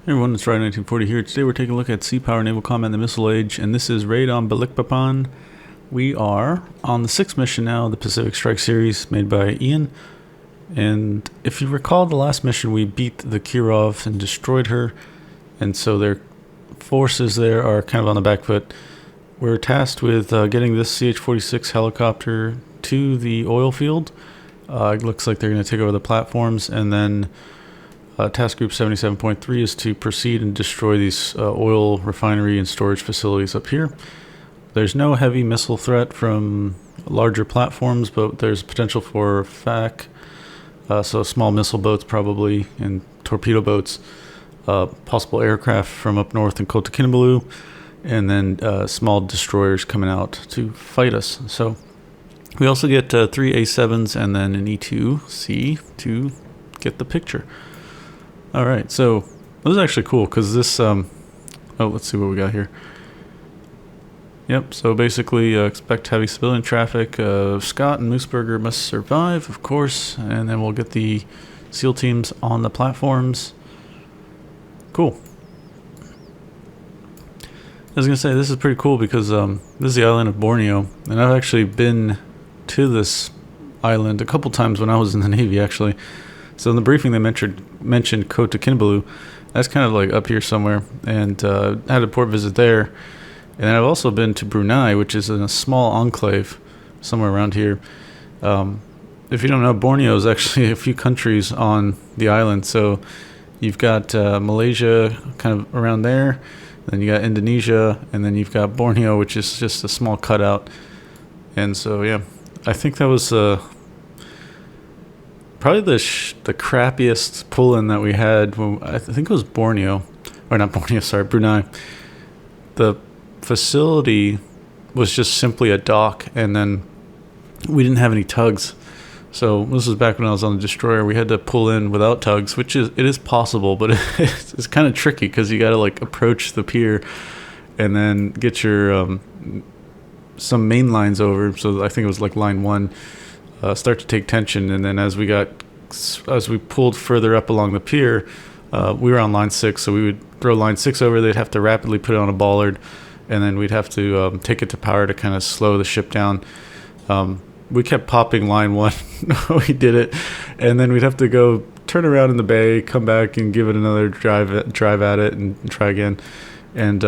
Hey everyone, it's Ryan 1940 here. Today we're taking a look at sea power, naval combat in the Missile Age, and this is Raid on Balikpapan. We are on the 6th mission now, the Pacific Strike series made by Ian. And if you recall the last mission, we beat the Kirov and destroyed her, and so their forces there are kind of on the back foot. We're tasked with getting this CH-46 helicopter to the oil field. It looks like they're going to take over the platforms, and then Task Group 77.3 is to proceed and destroy these oil refinery and storage facilities up here. There's no heavy missile threat from larger platforms, but there's potential for FAC, so small missile boats probably, and torpedo boats, possible aircraft from up north in Kota Kinabalu, and then small destroyers coming out to fight us. So we also get 3 A7s and then an E2C to get the picture. Alright, so this is actually cool because this, let's see what we got here. Yep, so basically expect heavy civilian traffic. Scott and Mooseburger must survive, of course, and then we'll get the SEAL teams on the platforms. Cool. I was going to say, this is pretty cool because this is the island of Borneo, and I've actually been to this island a couple times when I was in the Navy, actually. So in the briefing they mentioned Kota Kinabalu. That's kind of like up here somewhere, and had a port visit there. And then I've also been to Brunei, which is in a small enclave somewhere around here. If you don't know, Borneo is actually a few countries on the island. So you've got Malaysia kind of around there, then you got Indonesia, and then you've got Borneo, which is just a small cutout. And so yeah, I think that was probably the crappiest pull-in that we had when I think it was Borneo, or not Borneo, sorry, Brunei. The facility was just simply a dock, and then we didn't have any tugs. So this was back when I was on the destroyer. We had to pull in without tugs, which is possible, but it's kind of tricky because you got to like approach the pier and then get your some main lines over. So I think it was like line 1. Start to take tension, and then as we pulled further up along the pier, we were on line 6, so we would throw line 6 over. They'd have to rapidly put it on a bollard, and then we'd have to take it to power to kind of slow the ship down. We kept popping line 1. We did it, and then we'd have to go turn around in the bay, come back and give it another drive at it and try again. And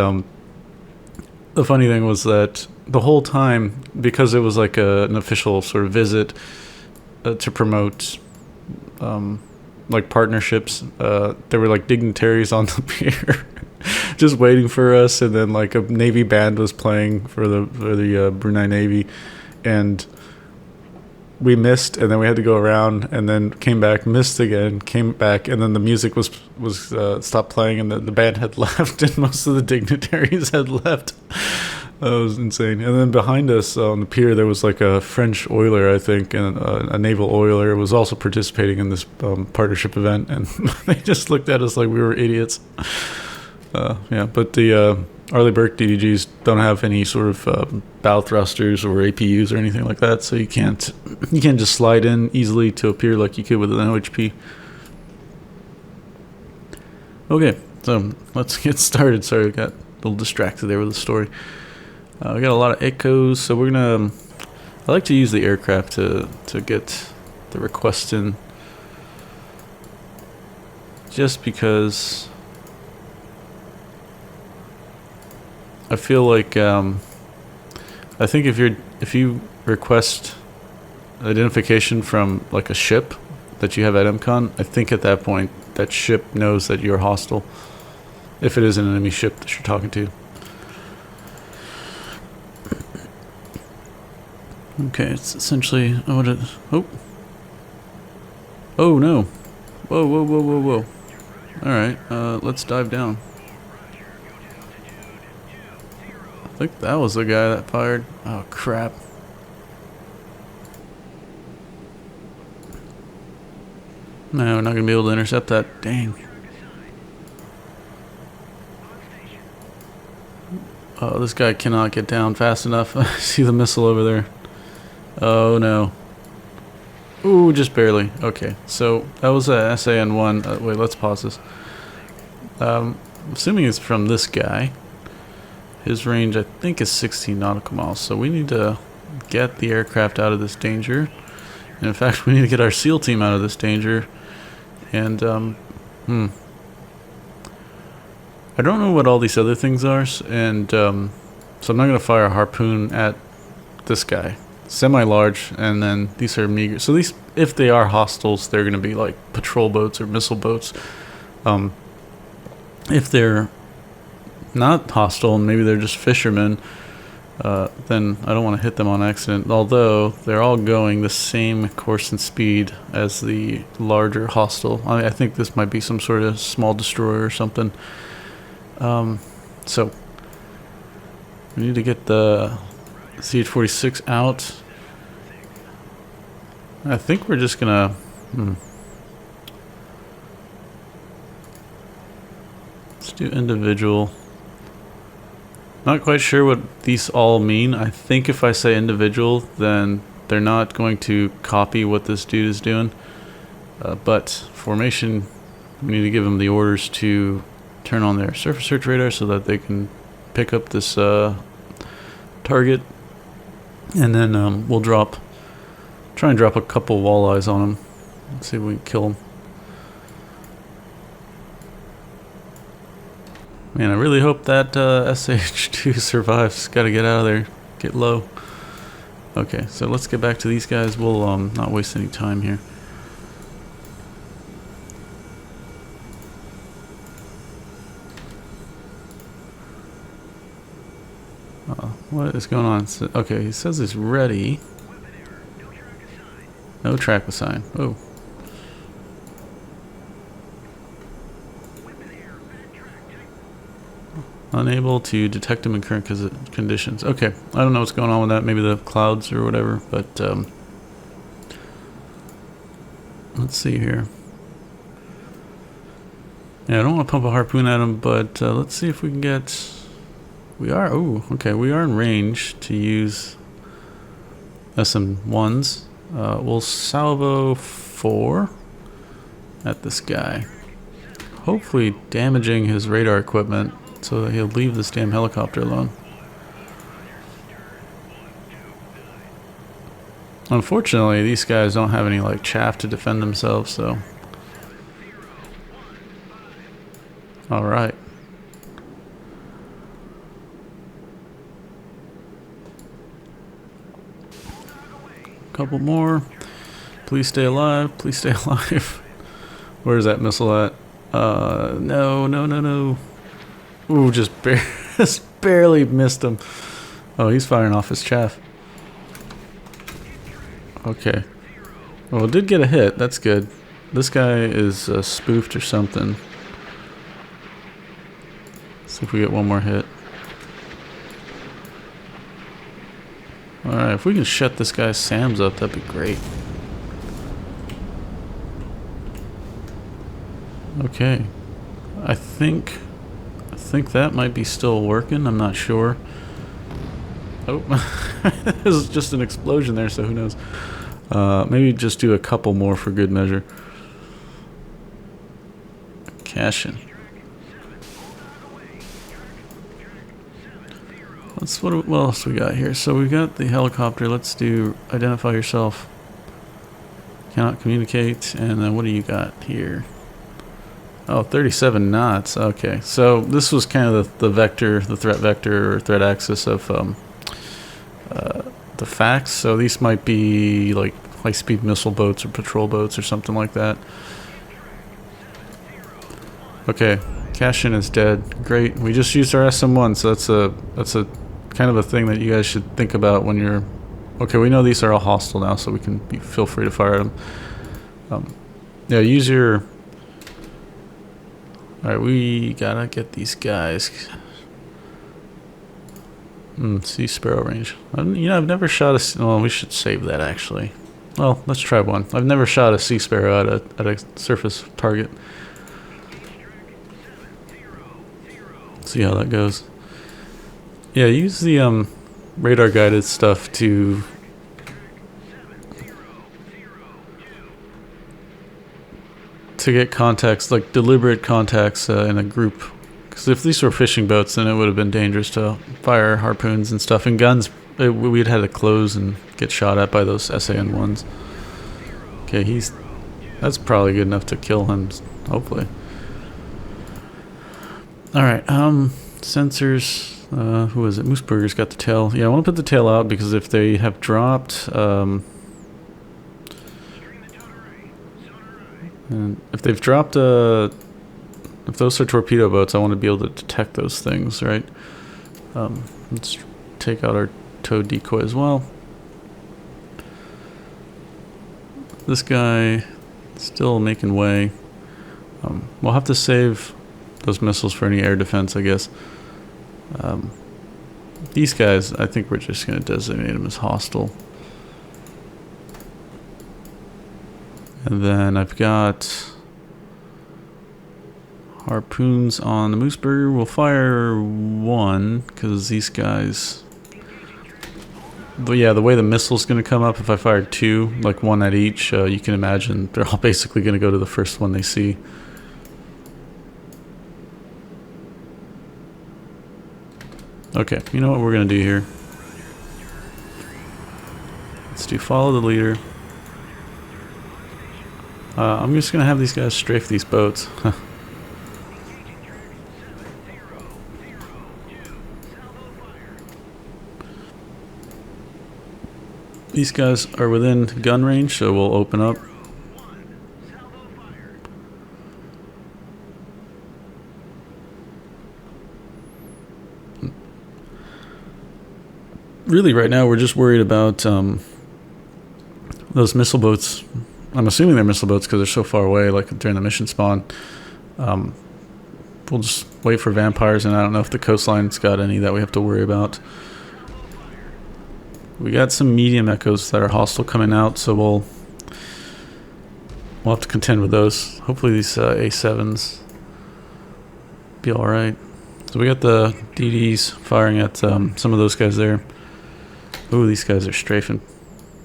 the funny thing was that the whole time, because it was like an official sort of visit to promote like partnerships, there were like dignitaries on the pier just waiting for us, and then like a Navy band was playing for the Brunei Navy, and we missed, and then we had to go around, and then came back, missed again, came back, and then the music was stopped playing, and the band had left, and most of the dignitaries had left. That was insane. And then behind us on the pier, there was like a French oiler, I think, and a naval oiler was also participating in this partnership event, and they just looked at us like we were idiots. Yeah, but the Arleigh Burke DDGs don't have any sort of bow thrusters or APUs or anything like that, so you can't just slide in easily to a pier like you could with an OHP. Okay, so let's get started. Sorry, I got a little distracted there with the story. We got a lot of echoes, so we're gonna. I like to use the aircraft to get the request in, just because I feel like I think if you request identification from like a ship that you have at MCON, I think at that point that ship knows that you're hostile, if it is an enemy ship that you're talking to. Okay, it's essentially oh no, whoa. All right, let's dive down. I think that was the guy that fired. Oh crap. No, we're not gonna be able to intercept that. Dang. Oh, this guy cannot get down fast enough. I see the missile over there. Oh no. Ooh, just barely. Okay, so that was a SAN1. Wait, let's pause this. Assuming it's from this guy. His range, I think, is 16 nautical miles. So we need to get the aircraft out of this danger. And in fact, we need to get our SEAL team out of this danger. And, I don't know what all these other things are. And, so I'm not going to fire a harpoon at this guy. Semi-large, and then these are meager. So these, if they are hostiles, they're going to be like patrol boats or missile boats. If they're not hostile and maybe they're just fishermen, then I don't want to hit them on accident. Although they're all going the same course and speed as the larger hostile. I think this might be some sort of small destroyer or something. So we need to get the CH-46 out. I think we're just gonna let's do individual. Not quite sure what these all mean. I think if I say individual, then they're not going to copy what this dude is doing. But formation, we need to give them the orders to turn on their surface search radar so that they can pick up this target. And then we'll try and drop a couple walleyes on him. Let's see if we can kill him. Man, I really hope that SH2 survives. Gotta get out of there. Get low. Okay, so let's get back to these guys. We'll not waste any time here. What is going on? So, okay, he says he's ready. No track assign. Oh. Unable to detect him in current conditions. Okay, I don't know what's going on with that. Maybe the clouds or whatever, but let's see here. Yeah, I don't want to pump a harpoon at him, but let's see if we can get... We are... Oh, okay, we are in range to use SM-1s. We'll salvo 4 at this guy. Hopefully damaging his radar equipment so that he'll leave this damn helicopter alone. Unfortunately, these guys don't have any like chaff to defend themselves, so... Alright. Couple more. Please stay alive. Please stay alive. Where's that missile at? No, no, no, no. Ooh, just barely missed him. Oh, he's firing off his chaff. Okay. Well, it did get a hit. That's good. This guy is spoofed or something. Let's see if we get one more hit. Alright, if we can shut this guy's SAMs up, that'd be great. Okay. I think that might be still working. I'm not sure. Oh, there's just an explosion there, so who knows. Maybe just do a couple more for good measure. Cash in. What else we got here? So we got the helicopter. Let's do identify yourself. Cannot communicate. And then what do you got here? Oh, 37 knots. Okay, so this was kind of the vector, the threat vector or threat axis of the facts. So these might be like high-speed missile boats or patrol boats or something like that. Okay, Cash-in is dead. Great. We just used our SM-1, so that's a kind of a thing that you guys should think about when you're... Okay, we know these are all hostile now, so we can feel free to fire at them. Yeah, use your... Alright, we gotta get these guys. Sea Sparrow range. I've never shot a... Well, we should save that, actually. Well, let's try one. I've never shot a Sea Sparrow at a surface target. See how that goes. Yeah, use the radar guided stuff to to get contacts, like deliberate contacts in a group. Because if these were fishing boats, then it would have been dangerous to fire harpoons and stuff. And guns, we'd had to close and get shot at by those SAN-1s. Okay, that's probably good enough to kill him, hopefully. Alright, sensors. Who is it? Mooseburger's got the tail. Yeah, I want to put the tail out because if they have dropped... and if they've dropped if those are torpedo boats, I want to be able to detect those things, right? Let's take out our tow decoy as well. This guy still making way. We'll have to save those missiles for any air defense, I guess. These guys, I think we're just going to designate them as hostile. And then I've got harpoons on the Mooseburger. We'll fire one because these guys... But yeah, the way the missile's going to come up, if I fired two, like one at each, you can imagine they're all basically going to go to the first one they see. Okay, you know what we're going to do here? Let's do follow the leader. I'm just going to have these guys strafe these boats. These guys are within gun range, so we'll open up. Really, right now, we're just worried about those missile boats. I'm assuming they're missile boats because they're so far away, like during the mission spawn. We'll just wait for vampires, and I don't know if the coastline's got any that we have to worry about. We got some medium echoes that are hostile coming out, so we'll have to contend with those. Hopefully these A7s be alright. So we got the DDs firing at some of those guys there. Ooh, these guys are strafing.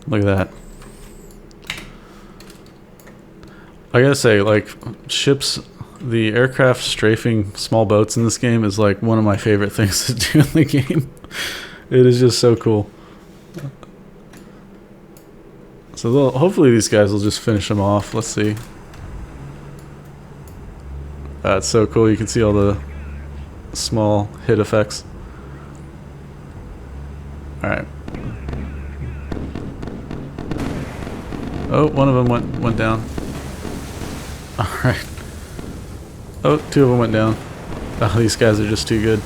Look at that. I gotta say, like, ships, the aircraft strafing small boats in this game is like one of my favorite things to do in the game. It is just so cool. So hopefully these guys will just finish them off. Let's see. That's so cool. You can see all the small hit effects. Alright. Oh, one of them went down. Alright. Oh, two of them went down. Oh, these guys are just too good.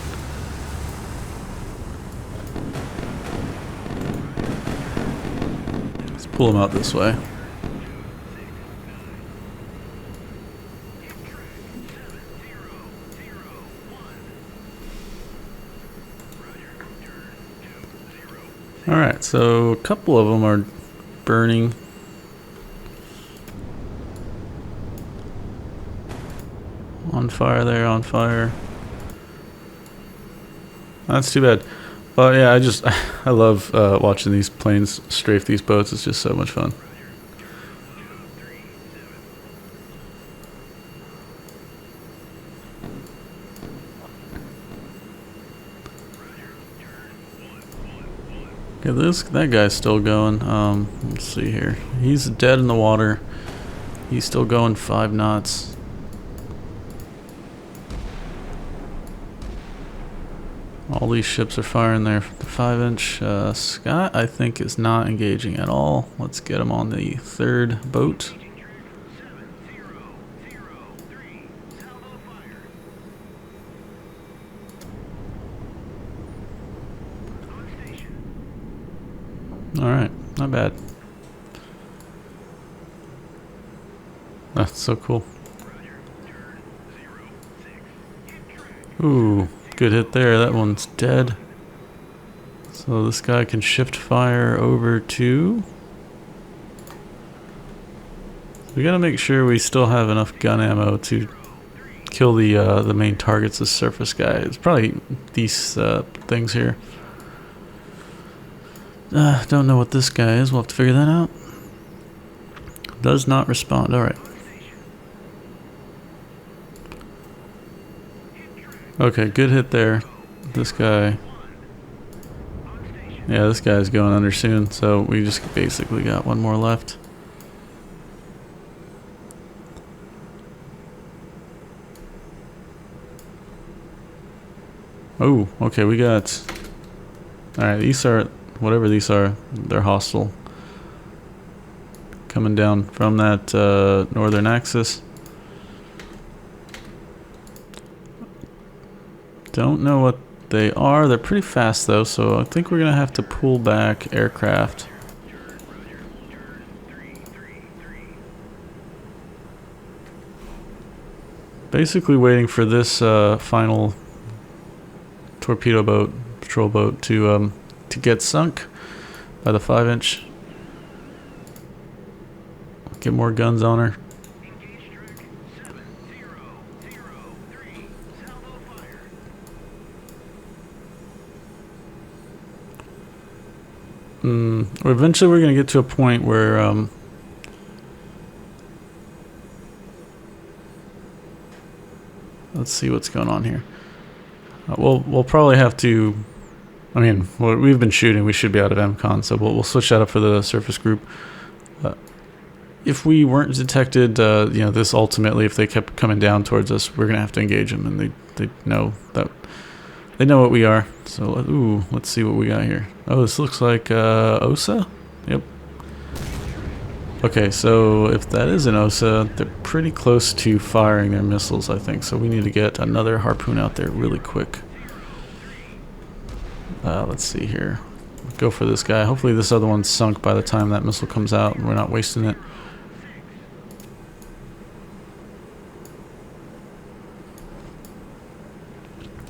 Let's pull them out this way. Alright, so a couple of them are burning. On fire there, on fire. That's too bad. But yeah, I love watching these planes strafe these boats. It's just so much fun. Okay, that guy's still going. Let's see here. He's dead in the water. He's still going 5 knots. All these ships are firing their 5-inch. Scott, I think, is not engaging at all. Let's get him on the 3rd boat. Alright, not bad. That's so cool. Ooh. Good hit there. That one's dead. So this guy can shift fire over to... We gotta make sure we still have enough gun ammo to kill the main targets, the surface guy. It's probably these things here. Don't know what this guy is. We'll have to figure that out. Does not respond. Alright. Okay, good hit there. This guy. Yeah, this guy's going under soon, so we just basically got one more left. Oh, okay, we got... Alright, these are... Whatever these are, they're hostile. Coming down from that northern axis. Don't know what they are. They're pretty fast though, so I think we're gonna have to pull back aircraft. Basically waiting for this final torpedo boat, patrol boat to get sunk by the 5-inch. Get more guns on her. Eventually we're going to get to a point where let's see what's going on here. We'll probably have to, I mean, we've been shooting, we should be out of MCON, so we'll switch that up for the surface group. If we weren't detected, you know, this ultimately, if they kept coming down towards us, we're going to have to engage them, and they know that. They know what we are. So, ooh, let's see what we got here. Oh, this looks like OSA? Yep. Okay, so if that is an OSA, they're pretty close to firing their missiles, I think. So we need to get another harpoon out there really quick. Let's see here. Go for this guy. Hopefully this other one's sunk by the time that missile comes out and we're not wasting it.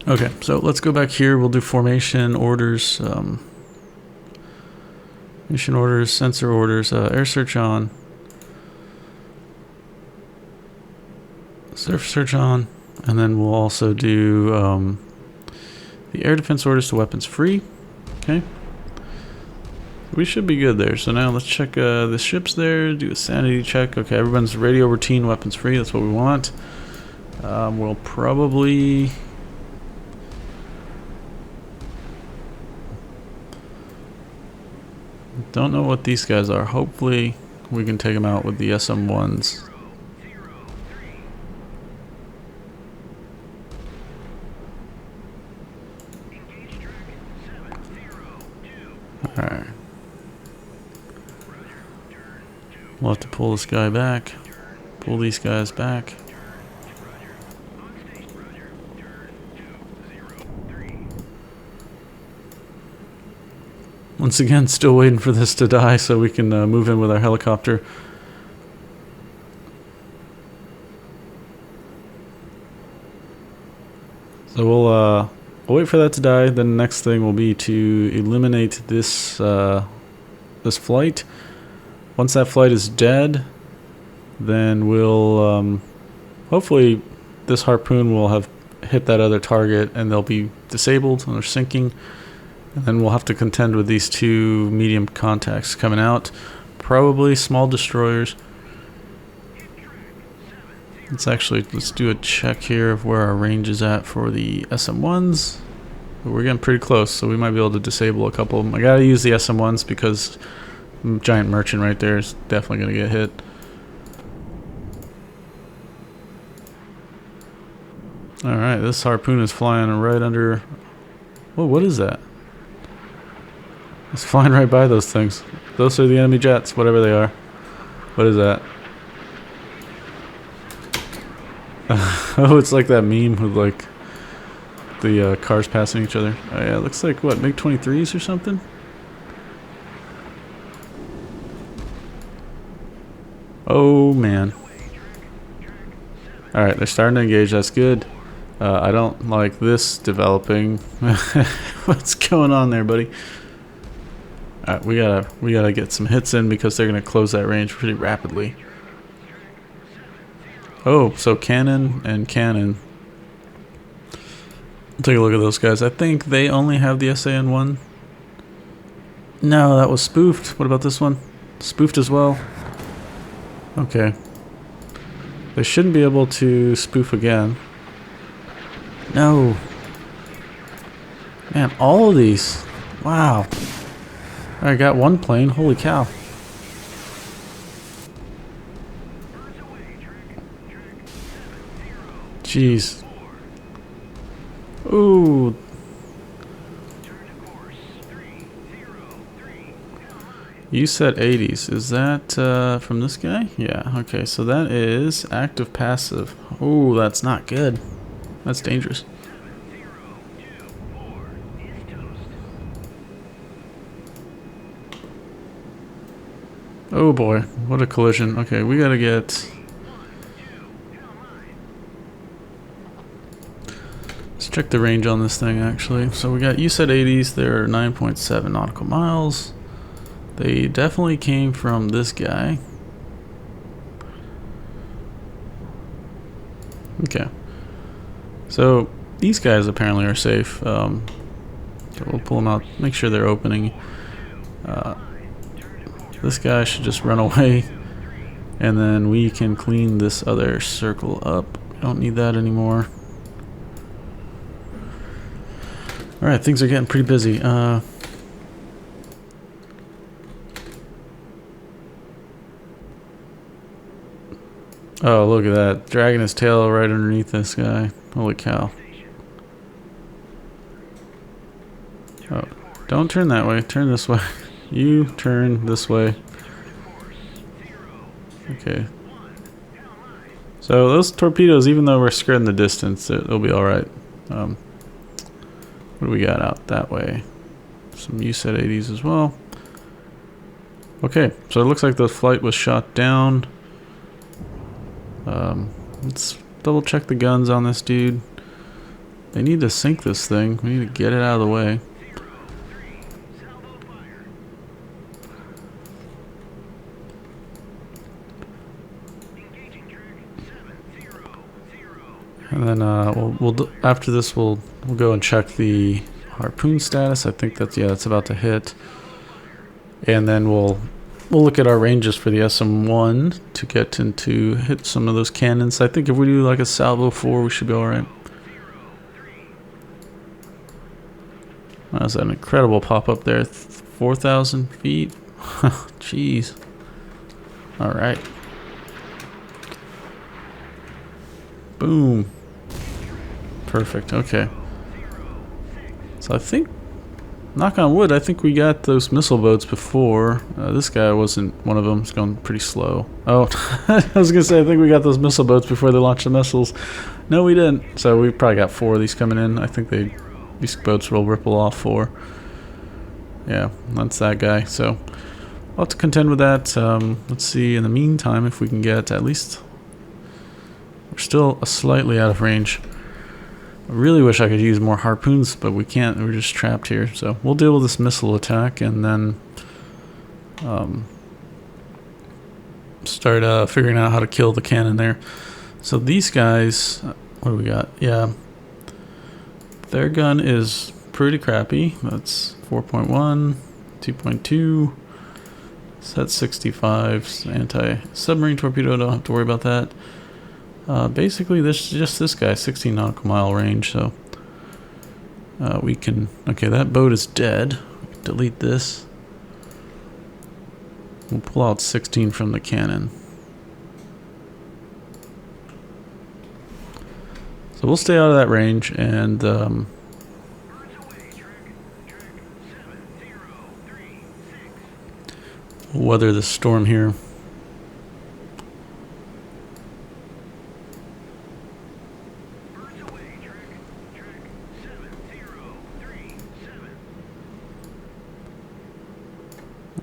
Okay, so let's go back here. We'll do formation orders, mission orders, sensor orders, air search on, surf search on, and then we'll also do the air defense orders to weapons free. Okay, we should be good there. So now let's check the ships there, do a sanity check. Okay, everyone's radio routine weapons free. That's what we want. We'll probably... Don't know what these guys are. Hopefully we can take them out with the SM-1s. Alright. We'll have to pull this guy back. Pull these guys back. Once again, still waiting for this to die so we can move in with our helicopter. So we'll wait for that to die. Then the next thing will be to eliminate this this flight. Once that flight is dead, then we'll hopefully this harpoon will have hit that other target and they'll be disabled and they're sinking. And then we'll have to contend with these two medium contacts coming out. Probably small destroyers. Let's do a check here of where our range is at for the SM-1s. We're getting pretty close, so we might be able to disable a couple of them. I gotta use the SM-1s because giant merchant right there is definitely gonna get hit. Alright, this harpoon is flying right under... Whoa, what is that? It's flying right by those things. Those are the enemy jets, whatever they are. What is that? Oh, it's like that meme with like the cars passing each other. Oh yeah, it looks like what, MiG-23s or something? Oh man. Alright, they're starting to engage, that's good. I don't like this developing. What's going on there, buddy? Alright, we gotta get some hits in because they're gonna close that range pretty rapidly. Oh, so cannon and cannon. Take a look at those guys. I think they only have the SAN-1. No, that was spoofed. What about this one? Spoofed as well. Okay. They shouldn't be able to spoof again. No. Man, all of these. Wow. I got one plane. Holy cow. Jeez. Ooh. You said 80s. Is that from this guy? Yeah. Okay, so that is active passive. Ooh, that's not good. That's dangerous. Oh boy, what a collision. Okay, we gotta get... Let's check the range on this thing actually. So we got, you said 80s, they're 9.7 nautical miles. They definitely came from this guy. Okay. So these guys apparently are safe. So we'll pull them out, make sure they're opening. This guy should just run away, and then we can clean this other circle up. We don't need that anymore. Alright, things are getting pretty busy. Oh, look at that. Dragging his tail right underneath this guy. Holy cow. Oh, don't turn that way. Turn this way. You turn this way. Okay. So those torpedoes, even though we're skirting the distance, it'll be alright. What do we got out that way? Some USET 80s as well. Okay, so it looks like the flight was shot down. Let's double check the guns on this dude. They need to sink this thing. We need to get it out of the way. And then after this we'll go and check the harpoon status. I think that's, yeah, that's about to hit. And then we'll look at our ranges for the SM-1 to get into hit some of those cannons. I think if we do like a salvo 4, we should be all right. That's an incredible pop up there. 4,000 feet. Jeez. All right. Boom. Perfect. Okay. So I think, knock on wood, I think we got those missile boats before. This guy wasn't one of them. It's going pretty slow. Oh, I was going to say, I think we got those missile boats before they launched the missiles. No, we didn't. So we probably got 4 of these coming in. I think these boats will ripple off 4. Yeah, that's that guy. So I'll have to contend with that. Let's see in the meantime if we can get at least... We're still slightly out of range. I really wish I could use more harpoons, but we can't. We're just trapped here. So we'll deal with this missile attack and then start figuring out how to kill the cannon there. So these guys, what do we got? Yeah, their gun is pretty crappy. That's 4.1, 2.2, set 65, anti-submarine torpedo. Don't have to worry about that. Basically, this guy, 16 nautical mile range, so we can... Okay, that boat is dead. We can delete this. We'll pull out 16 from the cannon. So we'll stay out of that range and... we'll weather the storm here.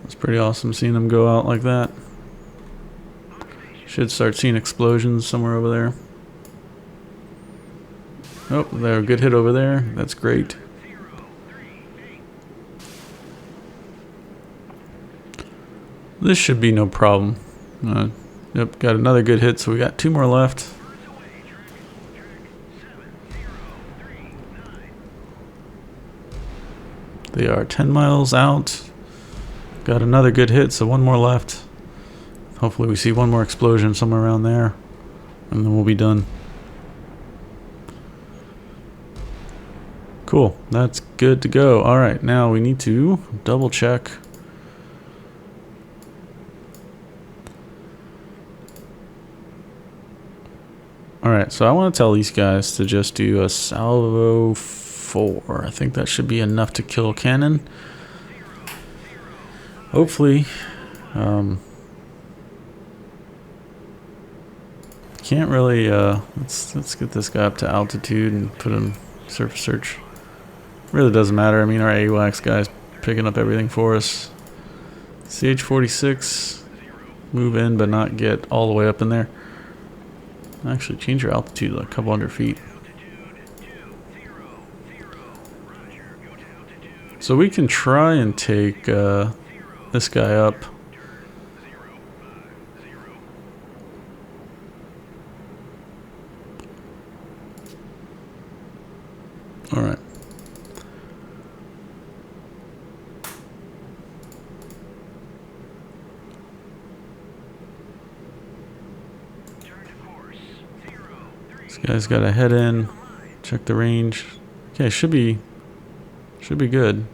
It's pretty awesome seeing them go out like that. Should start seeing explosions somewhere over there. Oh, there, good hit over there. That's great. This should be no problem. Yep, got another good hit, so we got 2 more left. They are 10 miles out. Got another good hit, so 1 more left. Hopefully we see 1 more explosion somewhere around there, and then we'll be done. Cool. That's good to go. All right, now we need to double check. All right, so I want to tell these guys to just do a salvo 4. I think that should be enough to kill cannon. Hopefully. Can't really, let's get this guy up to altitude and put him surface search. Really doesn't matter. I mean, our AWACS guy's picking up everything for us. CH-46, move in but not get all the way up in there. Actually, change your altitude like a couple hundred feet. So we can try and take this guy up. All right. This guy's got to head in, check the range. Okay, should be good.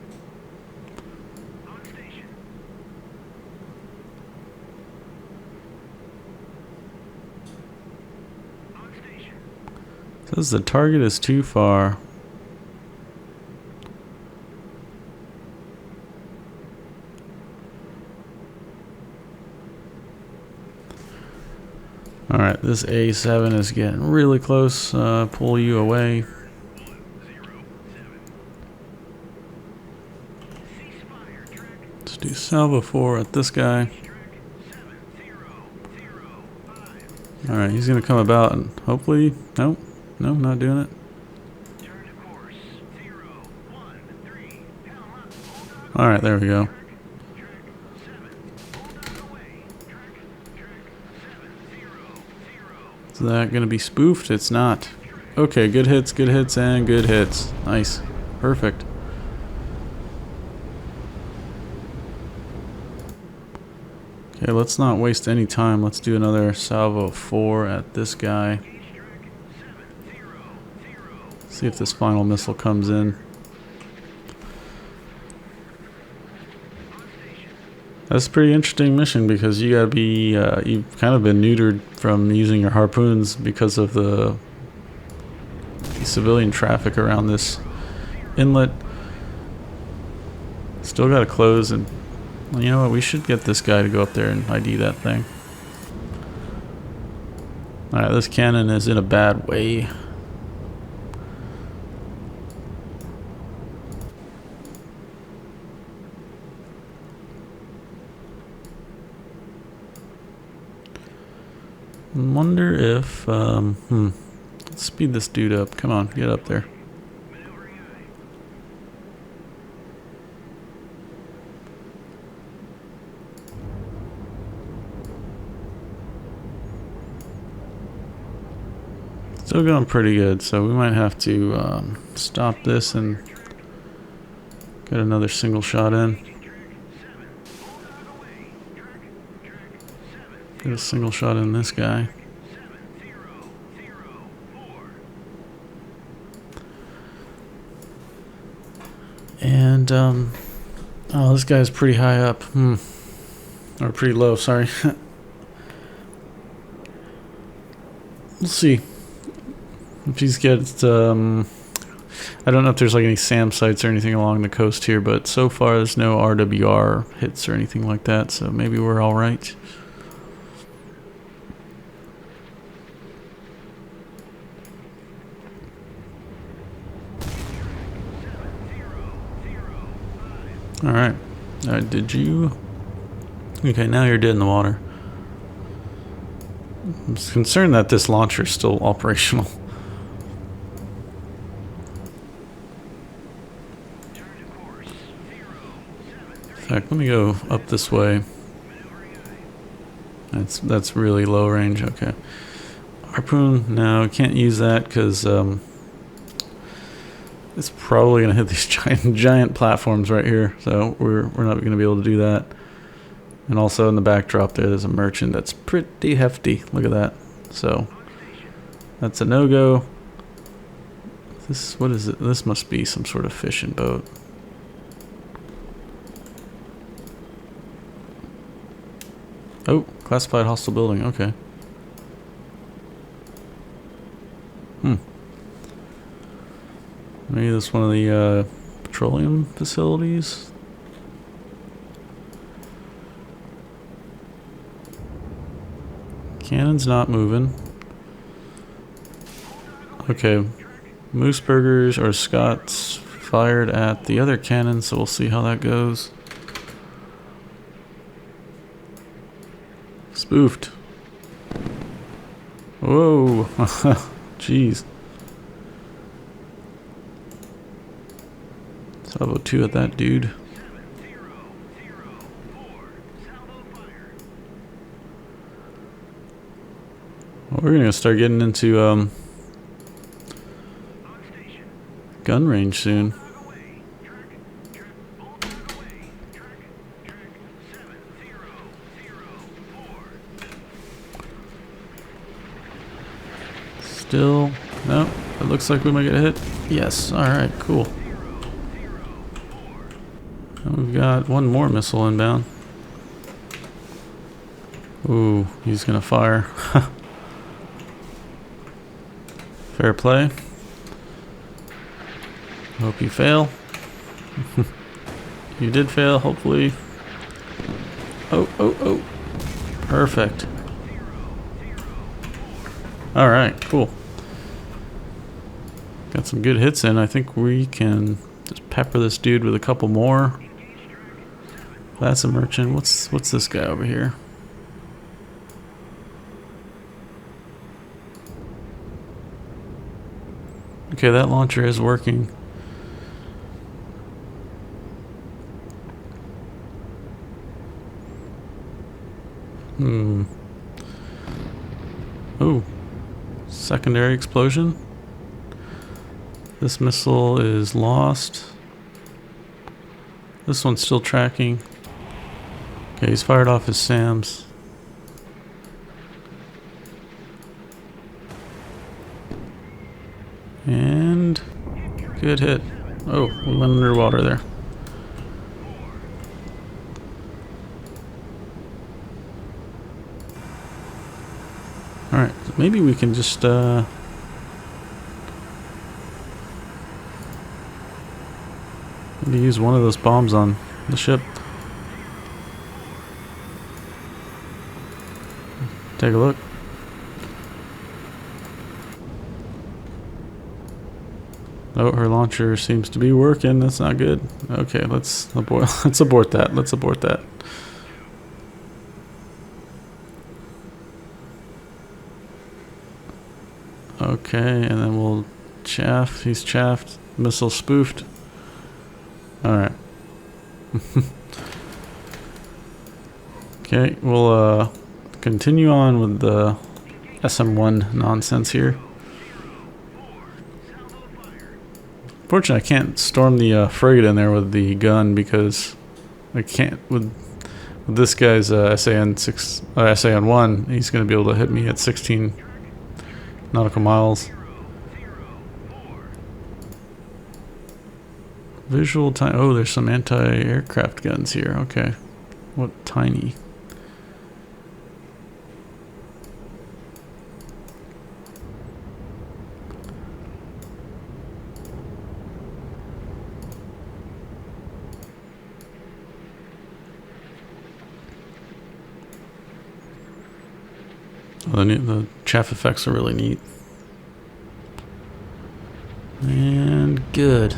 Says the target is too far. Alright, this A7 is getting really close. Pull you away. Let's do salvo 4 at this guy. Alright, he's going to come about and hopefully... Nope. No, not doing it. Alright, there we go. Is that going to be spoofed? It's not. Okay, good hits, and good hits. Nice. Perfect. Okay, let's not waste any time. Let's do another salvo 4 at this guy. See if this final missile comes in. That's a pretty interesting mission because you gotta be, you've kind of been neutered from using your harpoons because of the civilian traffic around this inlet. Still gotta close, and you know what, we should get this guy to go up there and ID that thing. Alright, this cannon is in a bad way. Wonder if, let's speed this dude up. Come on, get up there. Still going pretty good, so we might have to stop this and get another single shot in. Get a single shot in this guy. And, oh, this guy's pretty high up. Or pretty low, sorry. We'll see. If he's gets, I don't know if there's like any SAM sites or anything along the coast here, but so far there's no RWR hits or anything like that, so maybe we're alright. Alright. Did you? Okay, now you're dead in the water. I'm concerned that this launcher is still operational. In fact, let me go up this way. That's really low range. Okay. Harpoon, no, we can't use that because it's probably gonna hit these giant platforms right here, so we're not gonna be able to do that. And also in the backdrop there's a merchant that's pretty hefty. Look at that. So that's a no-go. This, what is it? This must be some sort of fishing boat. Oh, classified hostile building. Okay. Maybe that's one of the petroleum facilities. Cannon's not moving. Okay. Moose burgers or Scots fired at the other cannon, so we'll see how that goes. Spoofed. Whoa. Jeez. Salvo 2 at that dude. Well, we're gonna start getting into gun range soon. Still, no, it looks like we might get a hit. Yes, alright, cool. And we've got one more missile inbound. Ooh, he's gonna fire. Fair play. Hope you fail. You did fail, hopefully. Oh, oh, oh. Perfect. Alright, cool. Got some good hits in. I think we can just pepper this dude with a couple more. That's a merchant. What's this guy over here? Okay, that launcher is working. Oh, secondary explosion. This missile is lost. This one's still tracking. Okay, he's fired off his SAMs. And good hit. Oh, we went underwater there. Alright, so maybe we can just maybe use one of those bombs on the ship. Take a look. Oh, her launcher seems to be working. That's not good. Okay, let's abort that. Let's abort that. Okay, and then we'll chaff. He's chaffed. Missile spoofed. Alright. Okay, we'll continue on with the SM1 nonsense here. Fortunately, I can't storm the frigate in there with the gun because I can't with this guy's SAN1. He's going to be able to hit me at 16 nautical miles. Visual time. Oh, there's some anti-aircraft guns here. Okay, what tiny. Oh, the chaff effects are really neat. And good.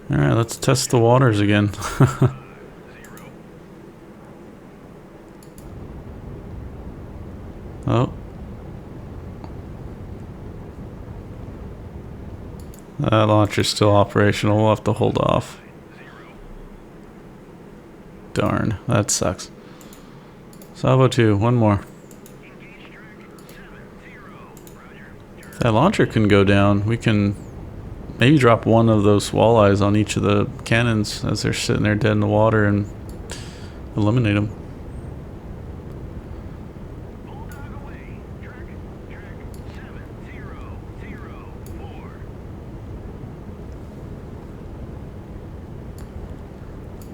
Alright, let's test the waters again. Oh. That launcher's still operational. We'll have to hold off. Darn, that sucks. Salvo 2, one more. If that launcher can go down, we can maybe drop one of those walleyes on each of the cannons as they're sitting there dead in the water and eliminate them.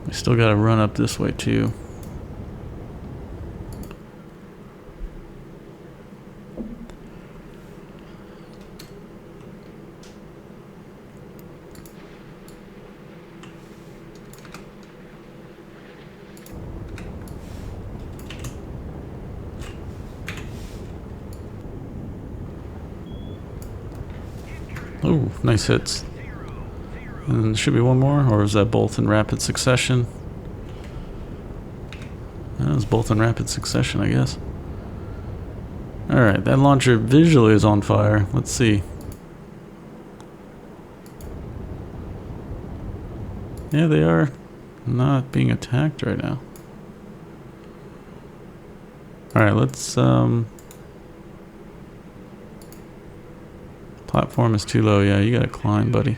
We still got to run up this way too. Oh, nice hits. And there should be one more, or is that both in rapid succession? That was both in rapid succession, I guess. Alright, that launcher visually is on fire. Let's see. Yeah, they are not being attacked right now. Alright, let's platform is too low. Yeah, you gotta climb, buddy.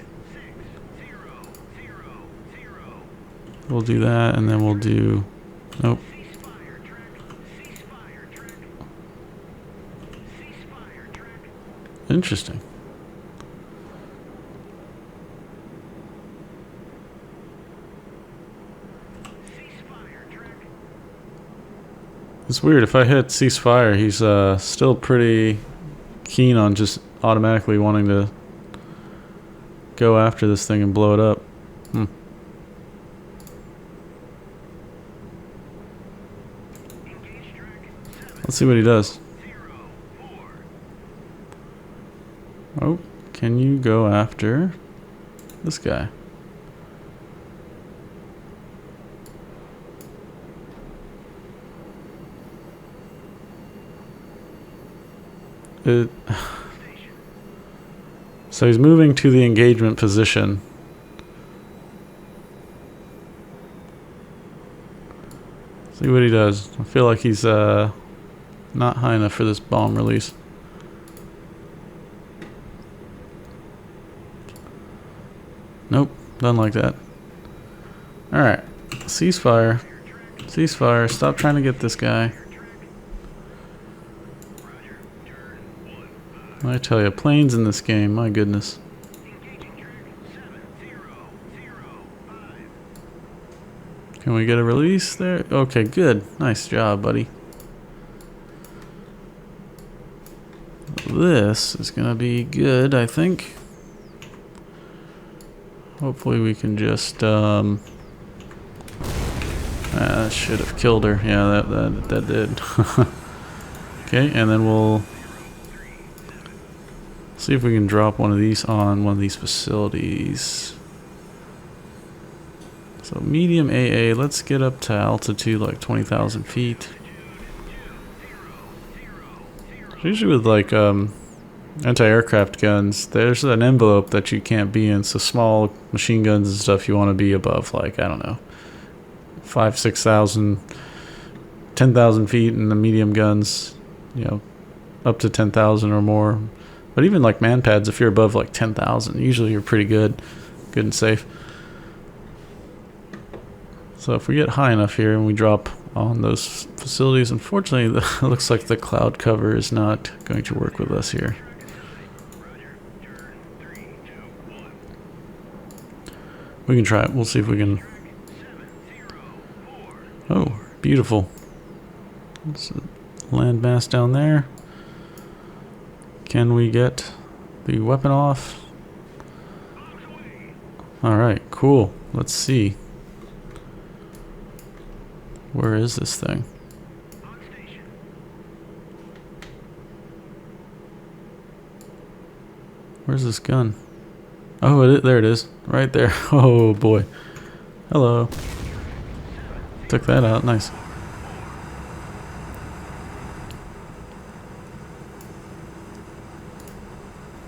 We'll do that, and then we'll do... Nope. Interesting. It's weird. If I hit ceasefire, he's still pretty keen on just automatically wanting to go after this thing and blow it up. Let's see what he does. Oh, can you go after this guy? So he's moving to the engagement position. See what he does. I feel like he's not high enough for this bomb release. Nope, done like that. Alright, ceasefire. Ceasefire, stop trying to get this guy. I tell you, planes in this game, my goodness. Can we get a release there? Okay, good. Nice job, buddy. This is gonna be good, I think. Hopefully we can just that should have killed her. Yeah, that did. Okay, and then we'll see if we can drop one of these on one of these facilities. So medium AA, let's get up to altitude like 20,000 feet. Usually with like anti-aircraft guns, there's an envelope that you can't be in. So small machine guns and stuff, you want to be above like, I don't know, 5,000, 6,000, 10,000 feet, and the medium guns, you know, up to 10,000 or more. But even like man pads, if you're above like 10,000, usually you're pretty good and safe. So if we get high enough here and we drop on those facilities, unfortunately, it looks like the cloud cover is not going to work with us here. We can try it. We'll see if we can. Oh, beautiful. Let's land mass down there. Can we get the weapon off? Alright, cool. Let's see. Where is this thing? Where's this gun? Oh, there it is. Right there. Oh boy. Hello. Took that out. Nice.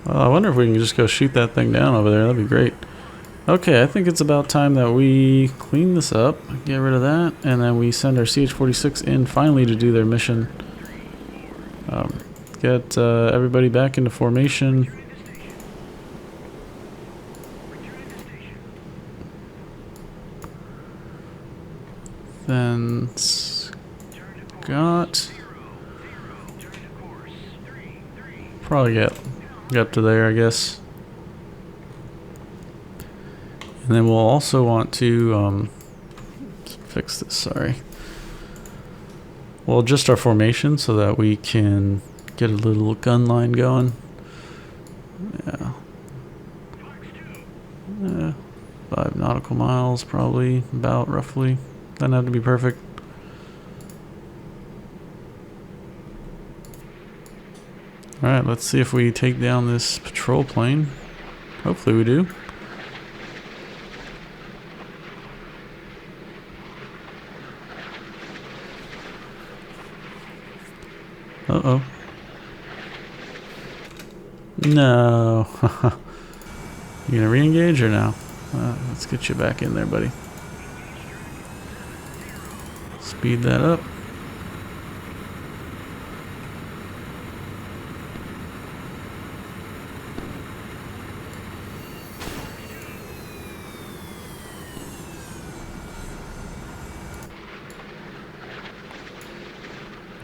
Well, I wonder if we can just go shoot that thing down over there. That'd be great. Okay, I think it's about time that we clean this up, get rid of that, and then we send our CH-46 in finally to do their mission. Get get everybody back into formation. Then Scott. Probably get up to there, I guess. And then we'll also want to fix this, sorry. We'll adjust our formation so that we can get a little gun line going. Yeah. 5 nautical miles, probably, about, roughly. Doesn't have to be perfect. Alright, let's see if we take down this patrol plane. Hopefully we do. Uh-oh. No. You gonna re-engage or no? Let's get you back in there, buddy. Speed that up.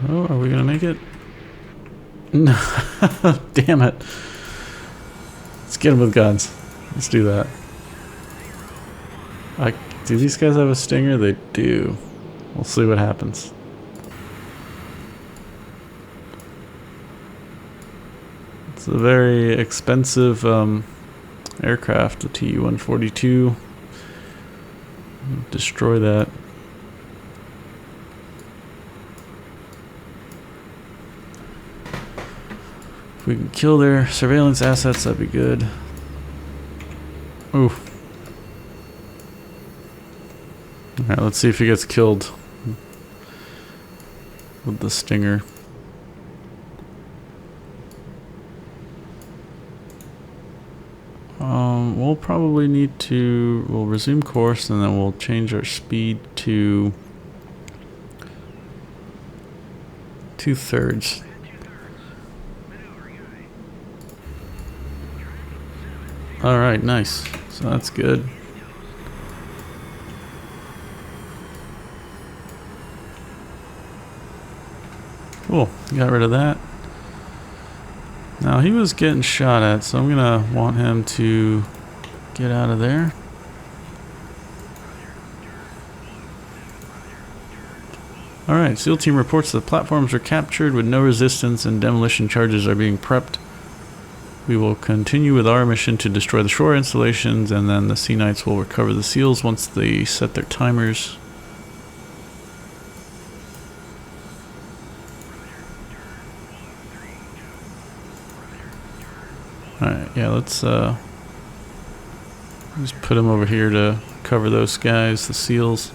Oh, are we gonna make it? No. Damn it. Let's get them with guns. Let's do that. Do these guys have a stinger? They do. We'll see what happens. It's a very expensive aircraft, the Tu-142. Destroy that. If we can kill their surveillance assets, that'd be good. Ooh. Alright, let's see if he gets killed with the stinger. We'll probably need to, we'll resume course and then we'll change our speed to 2/3. Alright, nice. So that's good. Cool, got rid of that. Now he was getting shot at, so I'm gonna want him to get out of there. Alright, SEAL team reports that platforms were captured with no resistance and demolition charges are being prepped. We will continue with our mission to destroy the shore installations, and then the Sea Knights will recover the SEALs once they set their timers. Alright, yeah, let's just put them over here to cover those guys, the SEALs.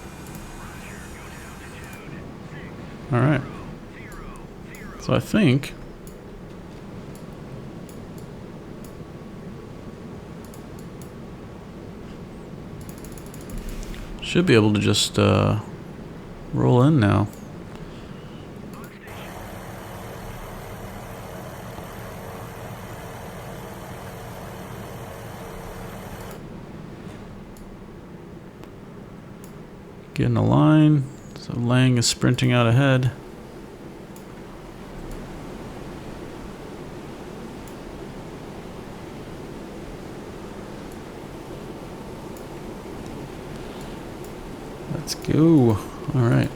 Alright. So I think should be able to just roll in now. Get in a line. So Lang is sprinting out ahead. Let's go. All right.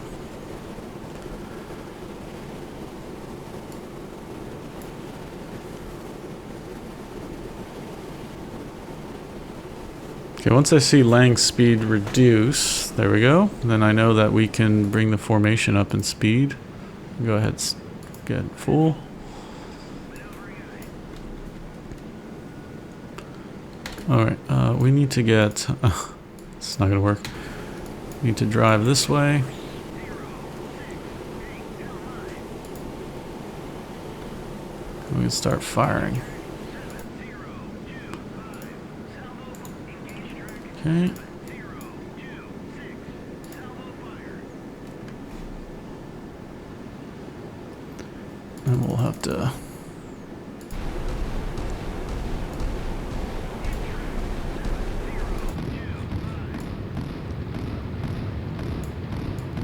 Okay, once I see Lang's speed reduce, there we go. Then I know that we can bring the formation up in speed. Go ahead, get full. All right, we need to get. It's not gonna work. We need to drive this way. We can start firing. Okay. And we'll have to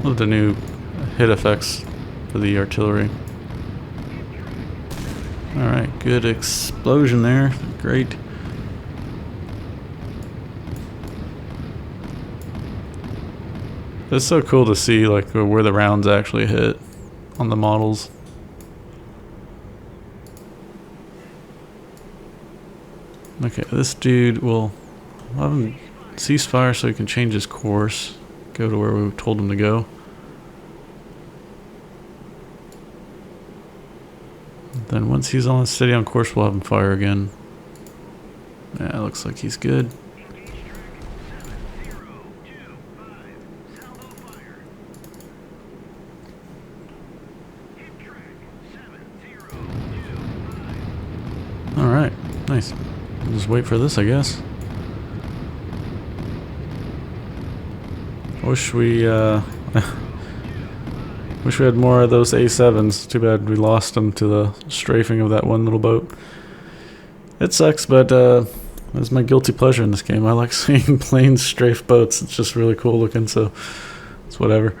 Love the new hit effects for the artillery. Alright, good explosion there. Great. It's so cool to see like where the rounds actually hit on the models. Okay, this dude will have him ceasefire so he can change his course. Go to where we told him to go. Then once he's on steady on course, we'll have him fire again. Yeah, it looks like he's good. Alright, nice. We'll just wait for this, I guess. Wish we had more of those A7s. Too bad we lost them to the strafing of that one little boat. It sucks, but it's my guilty pleasure in this game. I like seeing planes strafe boats. It's just really cool looking, so it's whatever.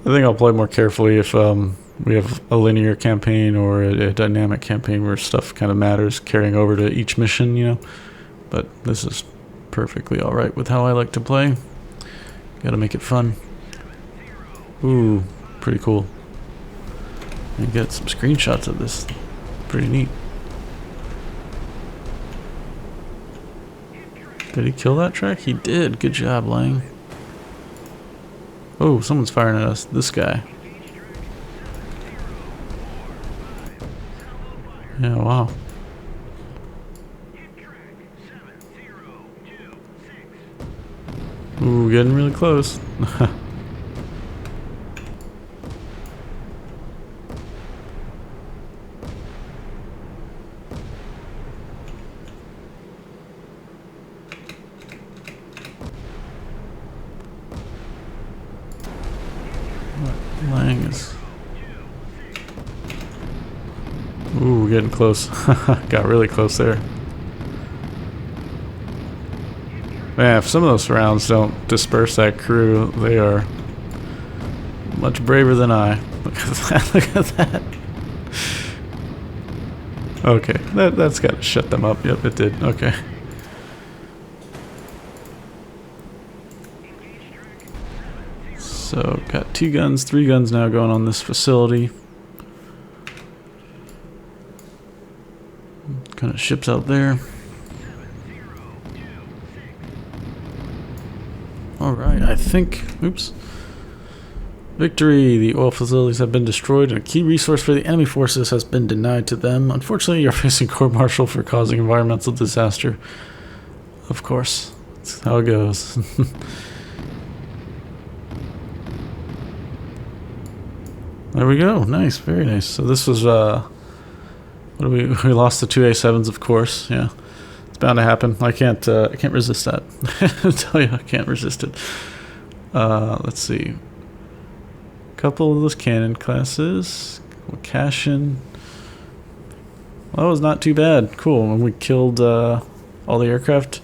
I think I'll play more carefully if we have a linear campaign or a dynamic campaign where stuff kind of matters carrying over to each mission, you know. But this is perfectly alright with how I like to play. Gotta make it fun. Ooh, pretty cool. You get some screenshots of this. Pretty neat. Did he kill that track? He did. Good job, Lang. Oh, someone's firing at us. This guy. Yeah, wow. Ooh, getting really close. Lang is... Ooh, getting close. Got really close there. Man, if some of those rounds don't disperse that crew, they are much braver than I. Look at that, look at that. Okay, that's got to shut them up. Yep, it did. Okay. So, got 2 guns, 3 guns now going on this facility. Kind of ships out there. Alright, I think... Oops. Victory! The oil facilities have been destroyed and a key resource for the enemy forces has been denied to them. Unfortunately, you're facing court-martial for causing environmental disaster. Of course. That's how it goes. There we go. Nice. Very nice. So this was... What do we lost the 2 A7s, of course. Yeah. Bound to happen. I can't resist that. I tell you, I can't resist it. Let's see. A couple of those cannon classes. We'll cash in. Well, that was not too bad. Cool. When we killed all the aircraft,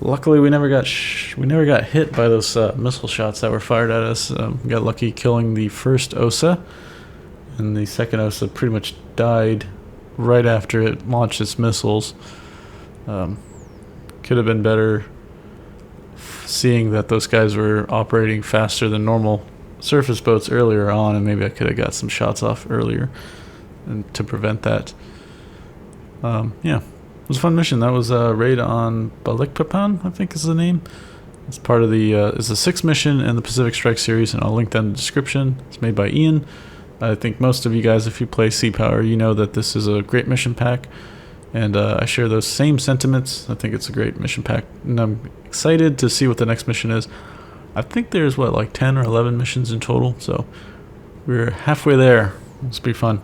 luckily we never got hit by those missile shots that were fired at us. We got lucky killing the first OSA, and the second OSA pretty much died right after it launched its missiles. Could have been better seeing that those guys were operating faster than normal surface boats earlier on, and maybe I could have got some shots off earlier and to prevent that. Yeah, it was a fun mission. That was a raid on Balikpapan, I think is the name. It's part of the it's the 6th mission in the Pacific Strike series, and I'll link that in the description. It's made by Ian. I think most of you guys, if you play Sea Power, you know that this is a great mission pack. And I share those same sentiments. I think it's a great mission pack, and I'm excited to see what the next mission is. I think there's, what, like 10 or 11 missions in total, so we're halfway there. It's be fun.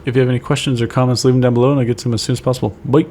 If you have any questions or comments, leave them down below, and I'll get to them as soon as possible. Bye!